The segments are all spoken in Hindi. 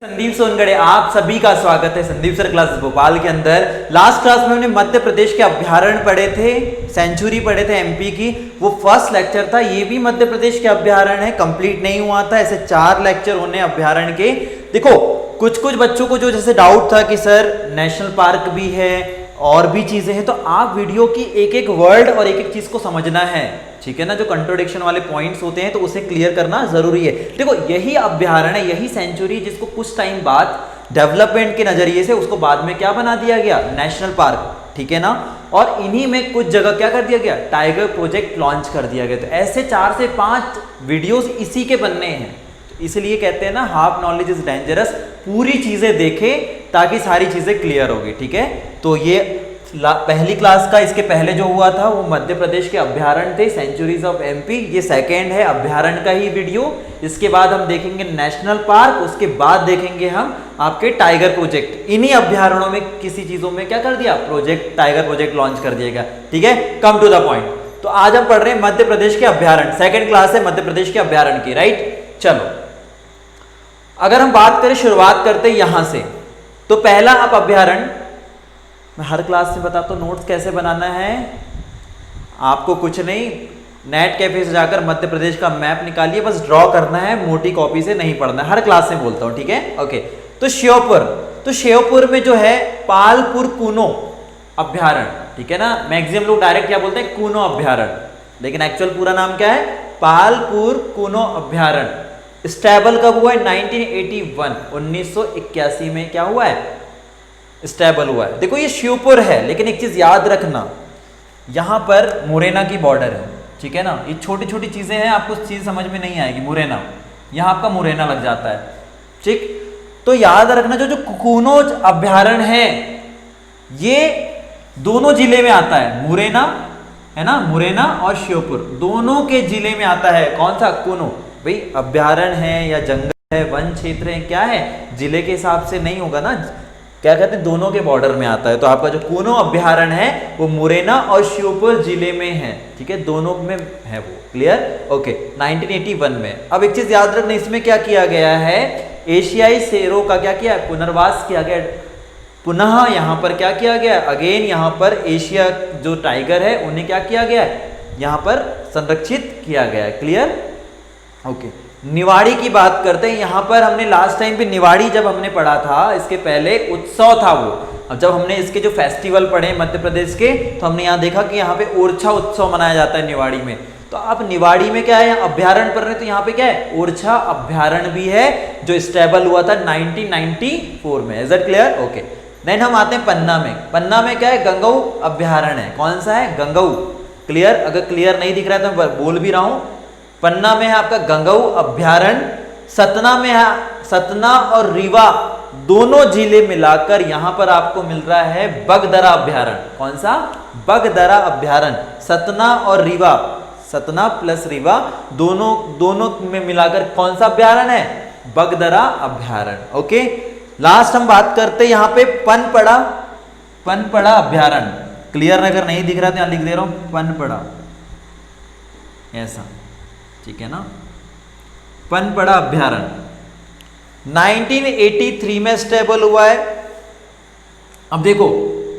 संदीप सोनगढ़े, आप सभी का स्वागत है संदीप सर क्लासेस भोपाल के अंदर। लास्ट क्लास में हमने मध्य प्रदेश के अभ्यारण्य पढ़े थे, सेंचुरी पढ़े थे एमपी की, वो फर्स्ट लेक्चर था। ये भी मध्य प्रदेश के अभ्यारण्य है, कंप्लीट नहीं हुआ था। ऐसे 4 लेक्चर होने अभ्यारण्य के। देखो कुछ बच्चों को जो जैसे डाउट था कि सर नेशनल पार्क भी है और भी चीजें हैं, तो आप वीडियो की एक एक वर्ड और एक एक चीज को समझना है, ठीक है ना। जो कंट्रोडिक्शन वाले पॉइंट्स होते हैं तो उसे क्लियर करना जरूरी है। देखो यही अभ्यारण्य, यही सेंचुरी जिसको कुछ टाइम बाद डेवलपमेंट के नजरिए से उसको बाद में क्या बना दिया गया, नेशनल पार्क, ठीक है ना। और इन्हीं में कुछ जगह क्या कर दिया गया, टाइगर प्रोजेक्ट लॉन्च कर दिया गया। तो ऐसे 4 से 5 वीडियोस इसी के बनने हैं। तो इसलिए कहते हैं ना, हाफ नॉलेज इज डेंजरस। पूरी चीजें देखें ताकि सारी चीजें क्लियर होगी, ठीक है। तो ये पहली क्लास का, इसके पहले जो हुआ था वो मध्य प्रदेश के अभ्यारण्य थे, सेंचुरीज ऑफ एमपी। ये सेकेंड है अभ्यारण्य का ही वीडियो। इसके बाद हम देखेंगे नेशनल पार्क, उसके बाद देखेंगे हम आपके टाइगर प्रोजेक्ट। इन्हीं अभ्यारण्यों में किसी चीजों में क्या कर दिया, प्रोजेक्ट, टाइगर प्रोजेक्ट लॉन्च कर दिया गया, ठीक है। Come to the point. तो आज हम पढ़ रहे हैं मध्य प्रदेश के अभ्यारण्य, सेकेंड क्लास है मध्य प्रदेश के अभ्यारण्य की, राइट। चलो अगर हम बात करें, शुरुआत करते हैं यहां से। तो पहला आप अभ्यारण्य, मैं हर क्लास में बताता हूँ नोट्स कैसे बनाना है। आपको कुछ नहीं, नेट कैफे से जाकर मध्य प्रदेश का मैप निकालिए, बस ड्रॉ करना है, मोटी कॉपी से नहीं पढ़ना है। हर क्लास में बोलता हूँ, ठीक है, ओके। तो श्योपुर, तो श्योपुर में जो है पालपुर कूनो अभ्यारण्य, ठीक है ना। मैक्सिमम लोग डायरेक्ट क्या बोलते हैं, कूनो अभ्यारण्य, लेकिन एक्चुअल पूरा नाम क्या है, पालपुर कूनो अभ्यारण्य। स्टेबल कब हुआ है, 1981, 1981 में क्या हुआ है, स्टेबल हुआ है। देखो ये श्योपुर है, लेकिन एक चीज याद रखना, यहां पर मुरैना की बॉर्डर है, ठीक है ना। ये छोटी छोटी चीजें हैं, आपको चीज समझ में नहीं आएगी। मुरैना, यहां आपका मुरैना लग जाता है, ठीक। तो याद रखना जो कूनोज अभ्यारण्य है ये दोनों जिले में आता है। मुरैना है ना, मुरैना और श्योपुर दोनों के जिले में आता है। कौन सा, कूनो। भाई अभ्यारण्य है या जंगल है, वन क्षेत्र है, क्या है, जिले के हिसाब से नहीं होगा ना, क्या कहते हैं, दोनों के बॉर्डर में आता है। तो आपका जो कूनो अभ्यारण्य है वो मुरैना और श्योपुर जिले में है, ठीक है, दोनों में है वो, क्लियर, ओके। 1981 में। अब एक चीज याद रखना, इसमें क्या किया गया है, एशियाई शेरों का क्या किया, पुनर्वास किया गया, पुनः यहाँ पर क्या किया गया, अगेन यहाँ पर एशिया जो टाइगर है उन्हें क्या किया गया है, यहाँ पर संरक्षित किया गया है, क्लियर, ओके। निवाड़ी की बात करते हैं। यहां पर हमने लास्ट टाइम पे निवाड़ी जब हमने पढ़ा था, इसके पहले उत्सव था वो। अब जब हमने इसके जो फेस्टिवल पढ़े मध्य प्रदेश के, तो हमने यहाँ देखा कि यहाँ पे ओरछा उत्सव मनाया जाता है निवाड़ी में। तो अब निवाड़ी में क्या है, अभ्यारण्य पढ़ रहे, तो यहाँ पे क्या है, ओरछा अभ्यारण्य भी है जो स्टेबल हुआ था 1994 में। Is it clear, okay. Then हम आते हैं पन्ना में। पन्ना में क्या है, गंगऊ अभ्यारण्य है। कौन सा है, गंगऊ, क्लियर। अगर क्लियर नहीं दिख रहा है तो मैं बोल भी रहा हूं, पन्ना में है आपका गंगऊ अभ्यारण्य। सतना में है, सतना और रीवा दोनों जिले मिलाकर यहां पर आपको मिल रहा है बगदरा अभ्यारण्य। कौन सा, बगदरा अभ्यारण्य। सतना और रीवा, सतना प्लस रीवा दोनों में मिलाकर कौन सा अभ्यारण्य है, बगदरा अभ्यारण्य, ओके। लास्ट हम बात करते हैं यहाँ पे पनपड़ा, पनपड़ा अभ्यारण्य। क्लियर अगर नहीं दिख रहा तो यहां लिख दे रहा हूं, पनपड़ा, ऐसा, ठीक है ना। पनपड़ा अभ्यारण्य 1983 में स्टेबल हुआ है। अब देखो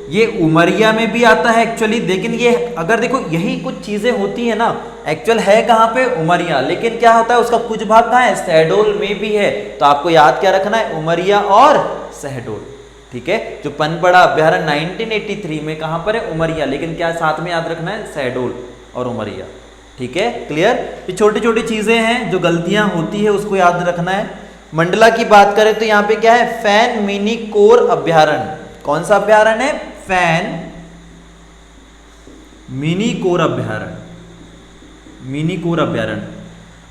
ये उमरिया में भी आता है एक्चुअली, लेकिन ये अगर देखो यही कुछ चीजें होती है ना, एक्चुअल है कहां पे, उमरिया, लेकिन क्या होता है उसका कुछ भाग कहां है, शहडोल में भी है। तो आपको याद क्या रखना है, उमरिया और शहडोल, ठीक है। जो पनपड़ा अभ्यारण्य 1983 में कहां पर है, उमरिया, लेकिन क्या साथ में याद रखना है, शहडोल और उमरिया, ठीक है, क्लियर। ये छोटी छोटी चीजें हैं जो गलतियां होती है उसको याद रखना है। मंडला की बात करें तो यहाँ पे क्या है, फैन मिनी कोर अभ्यारण्य। कौन सा अभ्यारण्य है, फैन मिनी कोर अभ्यारण्य, मिनी कोर अभ्यारण्य,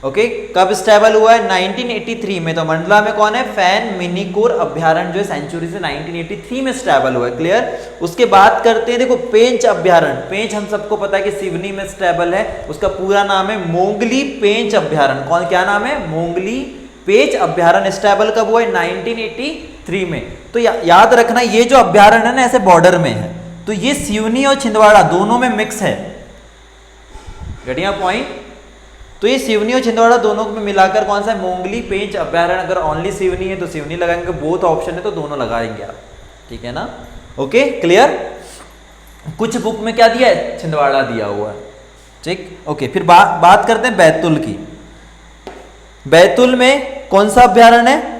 ओके। कब स्टेबल हुआ है, 1983 में। तो मंडला में कौन है, फैन मिनी कोर अभ्यारण्य जो है सेंचुरी से 1983 में स्टेबल हुआ है, क्लियर। उसके बाद करते हैं, देखो पेंच अभ्यारण्य। पेंच हम सबको पता है कि सिवनी में स्टेबल है, उसका पूरा नाम है मोंगली पेंच अभ्यारण्य। कौन, क्या नाम है, मोंगली पेंच अभ्यारण्य। स्टेबल कब हुआ है, 1983 में। तो याद रखना ये जो अभ्यारण्य है ना ऐसे बॉर्डर में है, तो ये सिवनी और छिंदवाड़ा दोनों में मिक्स है, घटिया पॉइंट। तो ये सिवनी और छिंदवाड़ा दोनों में मिलाकर कौन सा है, मोंगली पेंच अभ्यारण्य। अगर ओनली सिवनी है तो सिवनी लगाएंगे, बोथ ऑप्शन है तो दोनों लगाएंगे आप, ठीक है ना। Okay clear. कुछ बुक में क्या दिया है, छिंदवाड़ा दिया हुआ है, ठीक। ओके फिर बात करते हैं बैतुल की। बैतुल में कौन सा अभ्यारण्य है,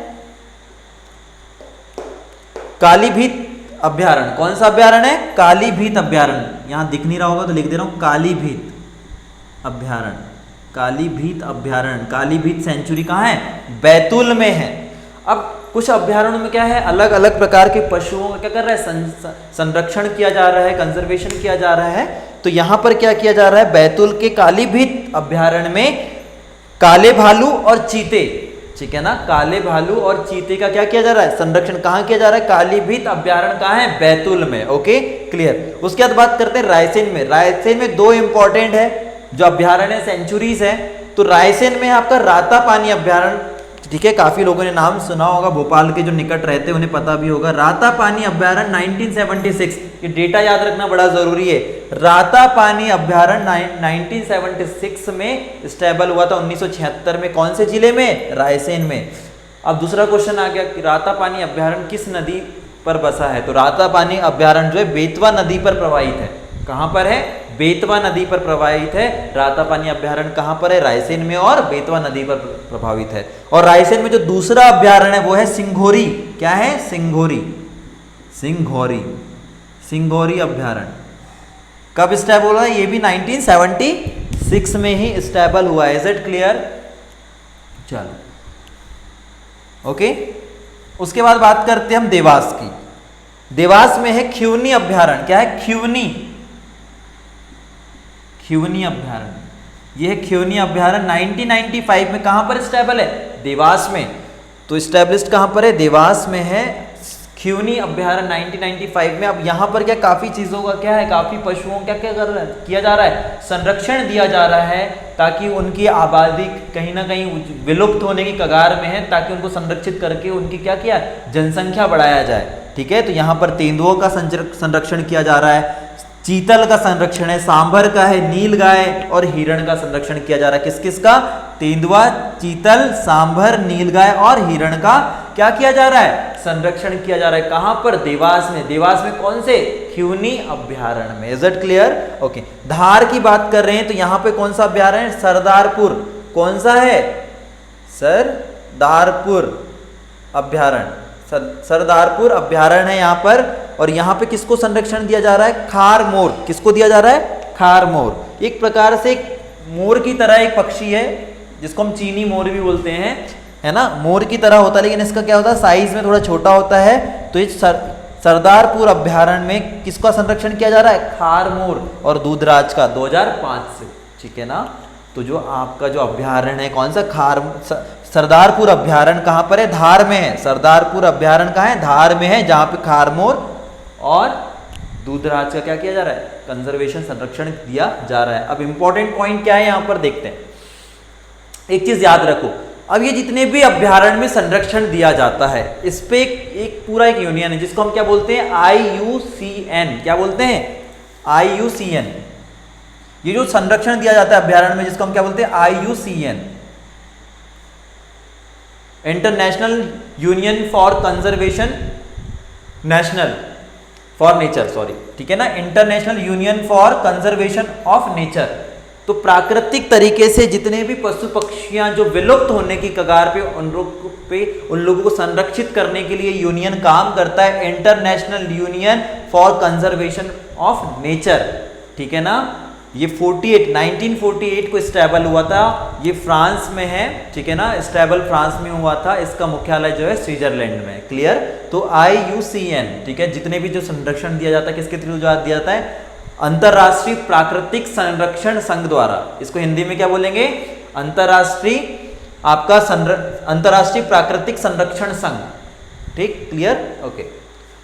कालीभीत अभ्यारण्य। कौन सा अभ्यारण्य है, कालीभीत अभ्यारण्य। यहां दिख नहीं रहा होगा तो लिख दे रहा हूं, कालीभीत अभ्यारण्य। कालीभीत अभ्यारण्य, कालीभीत सेंचुरी कहाँ है, बैतूल में है। अब कुछ अभ्यारण्यों में क्या है, अलग अलग प्रकार के पशुओं का क्या कर रहा है, संरक्षण किया जा रहा है, कंजर्वेशन किया जा रहा है। तो यहां पर क्या किया जा रहा है, बैतूल के कालीभीत अभ्यारण्य में काले भालू और चीते, ठीक है ना, काले भालू और चीते का क्या किया जा रहा है, संरक्षण कहाँ किया जा रहा है, कालीभीत अभ्यारण्य कहाँ है, बैतूल में। Okay clear. उसके बाद बात करते हैं रायसेन में। रायसेन में दो इंपॉर्टेंट है जो अभ्यारण्य सेंचुरीज है। तो रायसेन में आपका रातापानी अभ्यारण्य, ठीक है, काफी लोगों ने नाम सुना होगा, भोपाल के जो निकट रहते हैं उन्हें पता भी होगा। रातापानी अभ्यारण्य 1976, ये डेटा याद रखना बड़ा जरूरी है। रातापानी अभ्यारण्य 1976 में स्टेबल हुआ था, 1976 में। कौन से जिले में, रायसेन में। अब दूसरा क्वेश्चन आ गया कि रातापानी अभ्यारण्य किस नदी पर बसा है। तो रातापानी अभ्यारण्य जो है बेतवा नदी पर प्रवाहित है। कहां पर है, बेतवा नदी पर प्रवाहित है। रातापानी अभ्यारण्य कहां पर है, रायसेन में, और बेतवा नदी पर प्रभावित है। और रायसेन में जो दूसरा अभ्यारण्य है वो है सिंघोरी। क्या है, सिंघोरी, सिंघोरी, सिंघोरी अभ्यारण्य। कब स्टेबल हुआ, ये भी 1976 में ही स्टेबल हुआ है। Is it clear. चलो ओके। उसके बाद बात करते हैं हम देवास की। देवास में है खिवनी अभ्यारण्य। क्या है, खिवनी, खिवनी अभ्यारण्य। यह खिवनी अभ्यारण्य 1995 में कहां पर स्टेबल है, देवास में। तो स्टेब्लिश्ड कहां पर है, देवास में है खिवनी अभ्यारण्य 1995 में। अब यहां पर क्या काफी चीजों का क्या है, काफी पशुओं का क्या कर रहा है, किया जा रहा है, संरक्षण दिया जा रहा है, ताकि उनकी आबादी कहीं ना कहीं विलुप्त होने की कगार में है, ताकि उनको संरक्षित करके उनकी क्या किया, जनसंख्या बढ़ाया जाए। ठीक है, तो यहां पर तेंदुओं का संरक्षण किया जा रहा है, चीतल का संरक्षण है, सांभर का है, नीलगाय और हिरण का संरक्षण किया जा रहा है। किस किस का, तेंदुआ, चीतल, सांभर, नीलगाय और हिरण का क्या किया जा रहा है, संरक्षण किया जा रहा है। कहां पर, देवास में। देवास में कौन से, खिवनी अभ्यारण्य में। Is it clear. ओके। धार की बात कर रहे हैं तो यहां पे कौन सा अभ्यारण्य, सरदारपुर। कौन सा है, सरदारपुर अभ्यारण्य। सरदारपुर अभ्यारण्य है यहाँ पर। और यहाँ पे किसको संरक्षण दिया जा रहा है, खार मोर। किसको दिया जा रहा है, खार मोर। एक प्रकार से मोर की तरह एक पक्षी है, जिसको हम चीनी मोर भी बोलते हैं, है ना, मोर की तरह होता है, लेकिन इसका क्या होता है, साइज में थोड़ा छोटा होता है। तो इस सरदारपुर अभ्यारण्य में किसका संरक्षण किया जा रहा है, खार मोर और दूधराज का, 2005 से। ठीक है ना। तो जो आपका जो अभ्यारण्य है कौन सा, सरदारपुर अभ्यारण्य कहां पर है, धार में है। सरदारपुर अभ्यारण्य कहां है, धार में है, जहां पे खारमोर और दूधराज का क्या किया जा रहा है, कंजर्वेशन, संरक्षण दिया जा रहा है। अब इंपॉर्टेंट पॉइंट क्या है यहां पर देखते हैं। एक चीज याद रखो, अब ये जितने भी अभ्यारण्य में संरक्षण दिया जाता है, इस पे एक पूरा एक यूनियन है, जिसको हम क्या बोलते हैं, IUCN। क्या बोलते हैं, IUCN। ये जो संरक्षण दिया जाता है अभ्यारण्य में, जिसको हम क्या बोलते हैं, IUCN, international union for conservation, national for nature, sorry, ठीक है ना, international union for conservation of nature. तो प्राकृतिक तरीके से जितने भी पशु पक्षियां जो विलुप्त होने की कगार पे, उन लोगों को संरक्षित करने के लिए यूनियन काम करता है, international union for conservation of nature. ठीक है ना। ये 1948 को स्टेबल हुआ था। ये फ्रांस में है, ठीक है ना, स्टेबल फ्रांस में हुआ था। इसका मुख्यालय जो है स्विट्जरलैंड में। क्लियर। तो IUCN, ठीक है, जितने भी जो संरक्षण दिया जाता है, किसके थ्रू दिया जाता है, अंतरराष्ट्रीय प्राकृतिक संरक्षण संघ द्वारा। इसको हिंदी में क्या बोलेंगे, अंतरराष्ट्रीय अंतरराष्ट्रीय प्राकृतिक संरक्षण संघ। ठीक, क्लियर। ओके।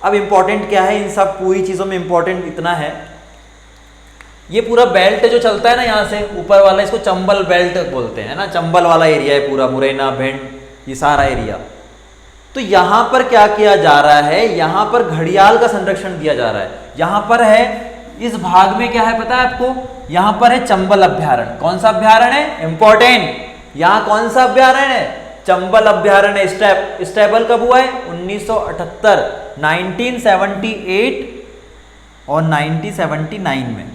अब इंपॉर्टेंट क्या है, इन सब पूरी चीजों में इंपॉर्टेंट इतना है, ये पूरा बेल्ट जो चलता है ना, यहाँ से ऊपर वाला, इसको चंबल बेल्ट बोलते हैं ना, चंबल वाला एरिया है पूरा, मुरैना, भिंड, ये सारा एरिया। तो यहाँ पर क्या किया जा रहा है, यहाँ पर घड़ियाल का संरक्षण दिया जा रहा है। यहाँ पर है इस भाग में क्या है पता है आपको, यहां पर है चंबल अभ्यारण्य। कौन सा अभ्यारण्य है, इंपॉर्टेंट, यहां कौन सा अभ्यारण्य है, चंबल अभ्यारण्य। स्टैबल कब हुआ है, 1978, 1978 और 1979 में।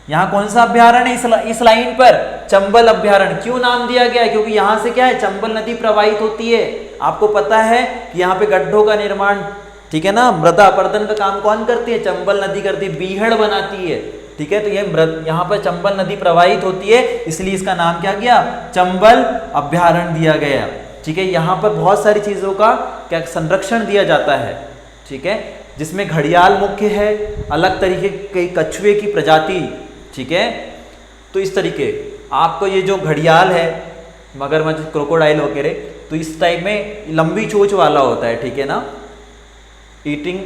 यहां कौन सा अभ्यारण्य है, इस लाइन पर चंबल अभ्यारण्य। क्यों नाम दिया गया है, क्योंकि यहां से क्या है, चंबल नदी प्रवाहित होती है। आपको पता है कि यहाँ पे गड्ढों का निर्माण, ठीक है ना, मृदा अपरदन का काम कौन करती है, चंबल नदी करती है, बीहड़ बनाती है, ठीक है। तो ये यहाँ पर चंबल नदी प्रवाहित होती है, इसलिए इसका नाम क्या गया, चंबल अभ्यारण्य दिया गया, ठीक है। यहाँ पर बहुत सारी चीजों का क्या संरक्षण दिया जाता है, ठीक है, जिसमें घड़ियाल मुख्य है, अलग तरीके के कछुए की प्रजाति, ठीक है। तो इस तरीके आपको ये जो घड़ियाल है, मगरमच्छ, क्रोकोडाइल वगैरह, तो इस टाइप में लंबी चोंच वाला होता है, ठीक है ना। ईटिंग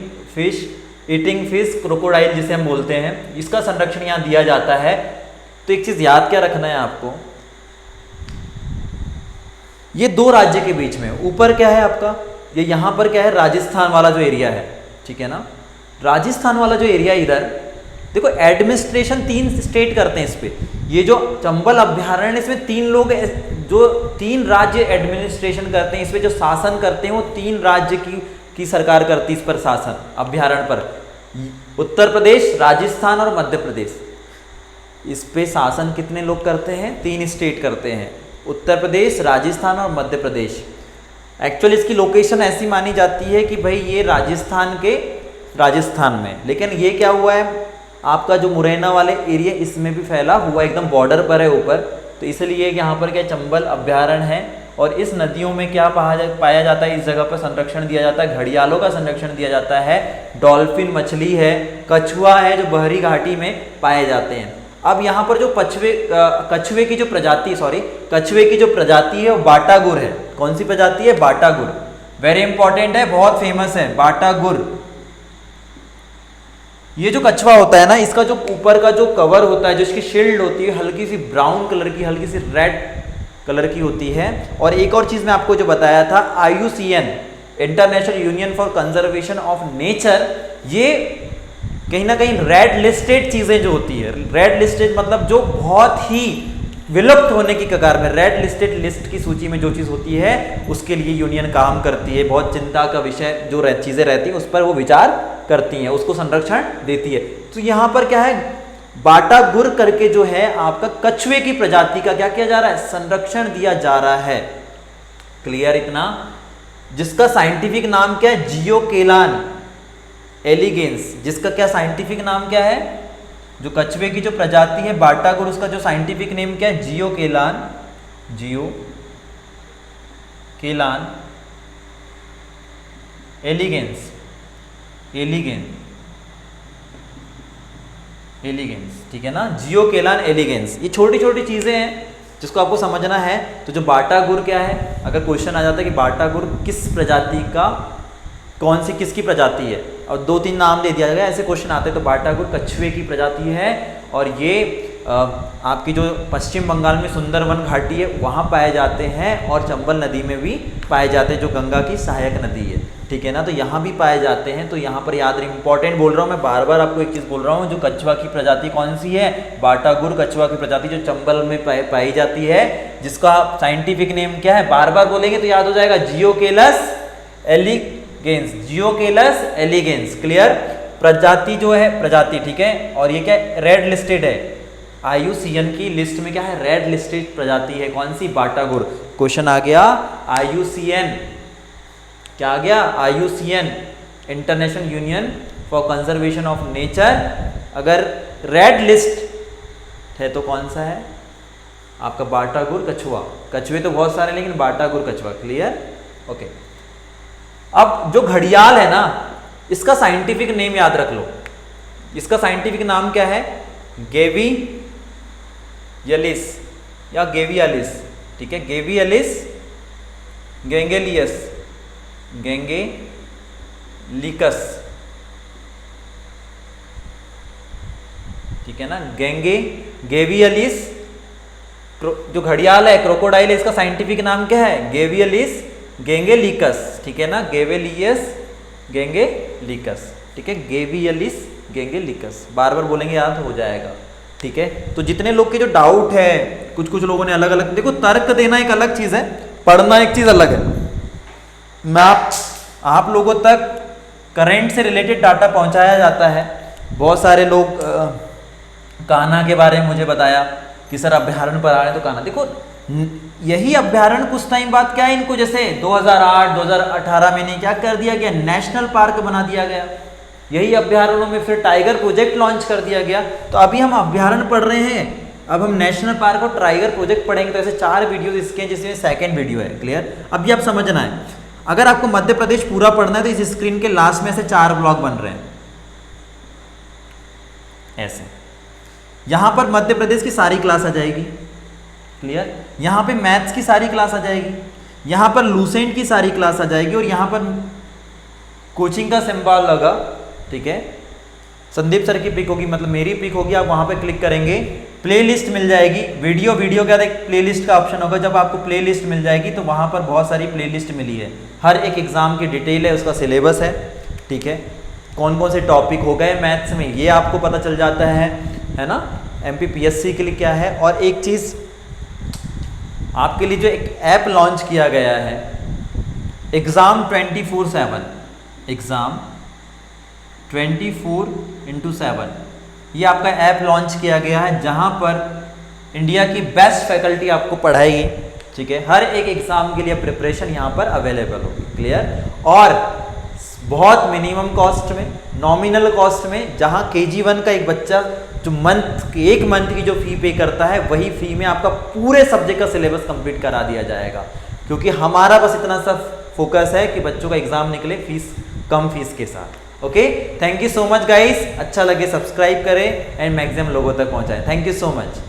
फिश क्रोकोडाइल जिसे हम बोलते हैं, इसका संरक्षण यहाँ दिया जाता है। तो एक चीज याद क्या रखना है आपको, ये दो राज्य के बीच में, ऊपर क्या है आपका, ये यहाँ पर क्या है, राजस्थान वाला जो एरिया है, ठीक है ना। राजस्थान वाला जो एरिया इधर देखो, एडमिनिस्ट्रेशन 3 स्टेट करते हैं इस पे। ये जो चंबल अभ्यारण्य, इसमें 3 लोग, जो 3 राज्य एडमिनिस्ट्रेशन करते हैं, इस पे जो शासन करते हैं वो 3 राज्य की सरकार करती है इस पर शासन, अभ्यारण्य पर। उत्तर प्रदेश, राजस्थान और मध्य प्रदेश। इस पे शासन कितने लोग करते हैं, 3 स्टेट करते हैं, उत्तर प्रदेश, राजस्थान और मध्य प्रदेश। एक्चुअली इसकी लोकेशन ऐसी मानी जाती है कि भाई ये राजस्थान में, लेकिन ये क्या हुआ है, आपका जो मुरैना वाले एरिया इसमें भी फैला हुआ, एकदम बॉर्डर पर है ऊपर, तो इसलिए यहाँ पर क्या चंबल अभ्यारण्य है। और इस नदियों में क्या पाया जाता है, इस जगह पर संरक्षण दिया जाता है, घड़ियालों का संरक्षण दिया जाता है, डॉल्फिन मछली है, कछुआ है, जो बहरी घाटी में पाए जाते हैं। अब यहाँ पर जो कछुए की जो प्रजाति है वो बाटागुर है। कौन सी प्रजाति है, बाटागुर, वेरी इंपॉर्टेंट है, बहुत फेमस है बाटागुर। ये जो कछुआ होता है ना, इसका जो ऊपर का जो कवर होता है, जो इसकी शील्ड होती है, हल्की सी ब्राउन कलर की, हल्की सी रेड कलर की होती है। और एक और चीज मैं आपको जो बताया था, IUCN, international union for conservation of nature, ये कहीं ना कहीं रेड लिस्टेड चीजें जो होती है, रेड लिस्टेड मतलब जो बहुत ही विलुप्त होने की कगार में, रेड लिस्टेड लिस्ट की सूची में जो चीज होती है उसके लिए यूनियन काम करती है। बहुत चिंता का विषय जो चीजें रहती हैं उस पर वो विचार करती हैं, उसको संरक्षण देती है। तो यहाँ पर क्या है, बाटागुर करके जो है आपका कछुए की प्रजाति का क्या किया जा रहा है, संरक्षण दिया जा रहा है। क्लियर इतना, जिसका साइंटिफिक नाम क्या है, जियोकेलान एलिगेंस, जिसका क्या साइंटिफिक नाम क्या है, जो कछुए की जो प्रजाति है बाटागुर, उसका जो साइंटिफिक नेम क्या है, जियोकेलान एलिगेंस, ठीक है ना, जियोकेलान एलिगेंस। ये छोटी छोटी चीजें हैं जिसको आपको समझना है। तो जो बाटागुर क्या है, अगर क्वेश्चन आ जाता है कि बाटागुर किस प्रजाति का, कौन सी किसकी प्रजाति है, और 2-3 नाम दे दिया गया, ऐसे क्वेश्चन आते हैं। तो बाटागुर कछुए की प्रजाति है, और ये आपकी जो पश्चिम बंगाल में सुंदरवन घाटी है वहाँ पाए जाते हैं, और चंबल नदी में भी पाए जाते हैं, जो गंगा की सहायक नदी है, ठीक है ना। तो यहाँ भी पाए जाते हैं। तो यहाँ पर याद, इंपॉर्टेंट बोल रहा हूँ मैं, बार बार आपको एक चीज़ बोल रहा हूँ, जो कछुआ की प्रजाति कौन सी है, बाटागुर कछुआ की प्रजाति, जो चंबल में पाई जाती है, जिसका साइंटिफिक नेम क्या है, बार बार बोलेंगे तो याद हो जाएगा, जियोकेलस एलिगेंस। क्लियर, प्रजाति जो है प्रजाति, ठीक है। और ये क्या है, रेड लिस्टेड है, IUCN की लिस्ट में क्या है, रेड लिस्टेड प्रजाति है, कौन सी, बाटागुर। क्वेश्चन आ गया, IUCN क्या आ गया, IUCN international union for conservation of nature, अगर रेड लिस्ट है तो कौन सा है आपका, बाटागुर कछुआ। कछुए तो बहुत सारे, लेकिन बाटागुर कछुआ। Clear, okay. अब जो घड़ियाल है ना, इसका साइंटिफिक नेम याद रख लो, इसका साइंटिफिक नाम क्या है, गेवियलिस या गेवियालिस, ठीक है, गेवियलिस गेंगेलिकस, ठीक है ना, गेवियलिस। जो घड़ियाल है, क्रोकोडाइल है, इसका साइंटिफिक नाम क्या है, गेवियलिस गेंगेलिकस, ठीक है ना, गेवियलिस गेंगेलिकस, ठीक है, गेवियलिस गेंगेलिकस, बार बार बोलेंगे याद हो जाएगा, ठीक है। तो जितने लोग के जो डाउट है, कुछ कुछ लोगों ने अलग अलग, देखो तर्क देना एक अलग चीज़ है, पढ़ना एक चीज़ अलग है। मैं आप लोगों तक करंट से रिलेटेड डाटा पहुंचाया जाता है। बहुत सारे लोग कान्हा के बारे में मुझे बताया कि सर अभ्यारण्य पर आ रहे हैं, तो कान्हा देखो यही अभ्यारण्य कुछ टाइम बाद क्या है, इनको जैसे 2008-2018 में क्या कर दिया गया, नेशनल पार्क बना दिया गया। यही अभ्यारण्यों में फिर टाइगर प्रोजेक्ट लॉन्च कर दिया गया। तो अभी हम अभ्यारण्य पढ़ रहे हैं, अब हम नेशनल पार्क और टाइगर प्रोजेक्ट पढ़ेंगे। तो ऐसे 4 वीडियो इसके हैं, जिसमें सेकंड वीडियो है। क्लियर? अभी आप समझना है, अगर आपको मध्य प्रदेश पूरा पढ़ना है तो इस स्क्रीन के लास्ट में से 4 ब्लॉक बन रहे हैं ऐसे। यहां पर मध्य प्रदेश की सारी क्लास आ जाएगी। क्लियर? यहां पे मैथ्स की सारी क्लास आ जाएगी, यहां पर लूसेंट की सारी क्लास आ जाएगी, और यहां पर कोचिंग का सिंबल लगा, ठीक है। संदीप सर की पिक होगी, मतलब मेरी पिक होगी, आप वहां पे क्लिक करेंगे, प्लेलिस्ट मिल जाएगी। वीडियो के बाद एक प्लेलिस्ट का ऑप्शन होगा। जब आपको प्लेलिस्ट मिल जाएगी तो वहां पर बहुत सारी प्लेलिस्ट मिली है, हर एक एग्जाम की डिटेल है, उसका सिलेबस है, ठीक है। कौन कौन से टॉपिक हो गए मैथ्स में ये आपको पता चल जाता है ना। MPPSC के लिए क्या है, और एक चीज़ आपके लिए जो एक ऐप लॉन्च किया गया है, एग्ज़ाम 24/7, एग्ज़ाम 24/7, ये आपका ऐप लॉन्च किया गया है, जहां पर इंडिया की बेस्ट फैकल्टी आपको पढ़ाएगी, ठीक है। हर एक एग्जाम के लिए प्रिपरेशन यहाँ पर अवेलेबल होगी। क्लियर? और बहुत मिनिमम कॉस्ट में, नॉमिनल कॉस्ट में, जहां KG1 का एक बच्चा जो एक मंथ की जो फी पे करता है, वही फी में आपका पूरे सब्जेक्ट का सिलेबस कंप्लीट करा दिया जाएगा। क्योंकि हमारा बस इतना सा फोकस है कि बच्चों का एग्जाम निकले कम फीस के साथ। Okay, thank you so much guys. अच्छा लगे सब्सक्राइब करें एंड मैक्सिमम लोगों तक पहुंचाएं। Thank you so much.